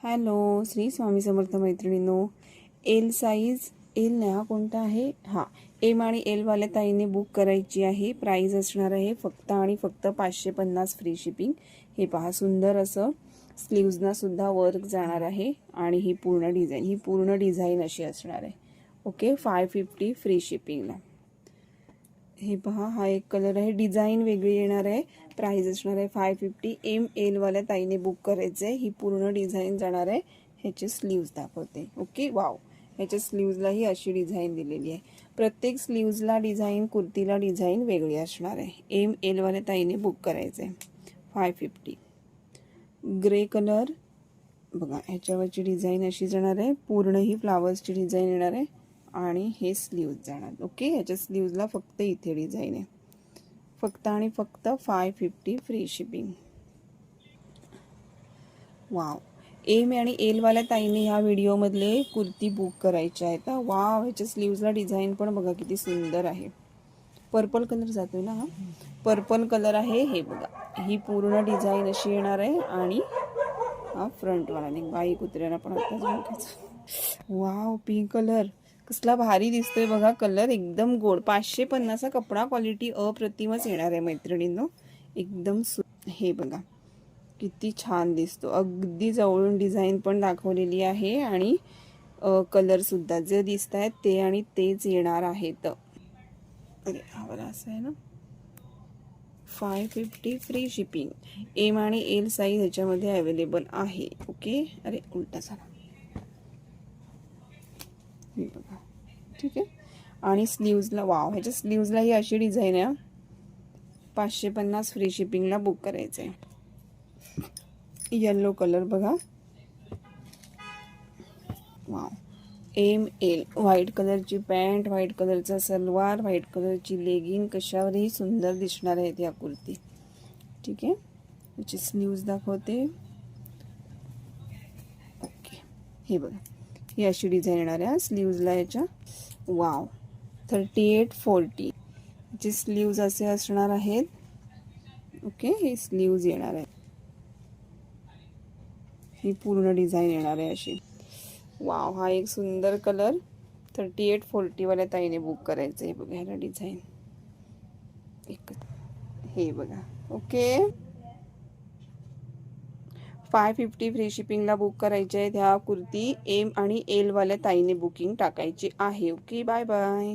Hello, Shri Swami Samarth मैत्रिणींनो. L size, L नाही हा कोणता आहे, हा एम आणि एल वाल्या ताईने बुक करायची आहे. प्राईस असणार आहे फक्त आणि फक्त 550 फ्री शिपिंग. हे पहा, सुंदर असं स्लीव्जना सुद्धा वर्क जाणार आहे आणि ही पूर्ण डिझाईन अशी असणार आहे. ओके, 550 फ्री शिपिंगला. हे पहा, हा एक कलर आहे, डिझाईन वेगळी येणार आहे. प्राइस असणार आहे 550. एम एल वाल्या ताईने बुक करायचं आहे. ही पूर्ण डिझाईन जाणार आहे. ह्याचे स्लीव्ज दाखवते. ओके, वाव, ह्याच्या स्लीव्जलाही अशी डिझाईन दिलेली आहे. प्रत्येक स्लीव्जला डिझाईन, कुर्तीला डिझाईन वेगळी असणार आहे. एम एल वाल्या ताईने बुक करायचं आहे. 550. ग्रे कलर बघा, ह्याच्यावरची डिझाईन अशी जाणार आहे. पूर्ण ही फ्लावर्सची डिझाईन येणार आहे आणि हे स्लीव्ज जाणार. ओके, ह्याच्या स्लीव्जला फक्त इथे डिझाईन आहे. फक्त आणि फक्त 550 फ्री शिपिंग. वाव, एम आणि एल वाल्या ताईने ह्या व्हिडिओमधले कुर्ती बुक करायचे आहेत. वाव, ह्याच्या स्लीव्जला डिझाईन पण बघा किती सुंदर आहे. पर्पल कलर जातोय ना, हा पर्पल कलर आहे. हे बघा, ही पूर्ण डिझाईन अशी येणार आहे आणि हा फ्रंटवाला नाही, बाई कुत्र्याला पण आता. वाव, पिंक कलर कसला भारी दिसतोय बघा. कलर एकदम गोड. 550 कपडा, क्वालिटी अप्रतिमच येणार आहे मैत्रिणींनो. एकदम हे बघा किती छान दिसतो. अगदी जवळून डिझाईन पण दाखवलेली आहे आणि कलर सुद्धा जे दिसत आहेत ते आणि तेच येणार आहेत. अरे हा बरं असं आहे ना. 550 फ्री शिपिंग. एम आणि एल साईज ह्याच्यामध्ये अवेलेबल आहे. ओके, अरे उलटा झाला. हे बघा, ठीक आहे. आणि स्लीव्जला, वाव, ह्याच्या स्लीव्जला ही अशी डिझाईन आहे. 550 फ्री शिपिंगला बुक करायचं आहे. येलो कलर बघा, वाव, एम एल. व्हाईट कलरची पॅन्ट, व्हाईट कलरचा सलवार, व्हाईट कलरची लेगिंग, कशावरही सुंदर दिसणार आहेत या कुर्ती. ठीक आहे, याची स्लीव्ज दाखवते. ओके, हे बघा, ही अशी डिझाईन येणार आहे स्लीव्जला याच्या. वाव, 3840 ची स्लीव्ज असे असणार आहेत. ओके, हे स्लीव्ज येणार आहे. ही पूर्ण डिझाईन येणार आहे अशी. वाव, हा एक सुंदर कलर. 3840 वाल्या ताईने बुक करायचं आहे. बघा, ह्याला डिझाईन एक हे बघा. ओके, 550 फ्री शिपिंगला बुक करायचे आहेत ह्या कुर्ती. एम आणि एल वाल्या ताईने बुकिंग टाकायची आहे. Okay, bye bye.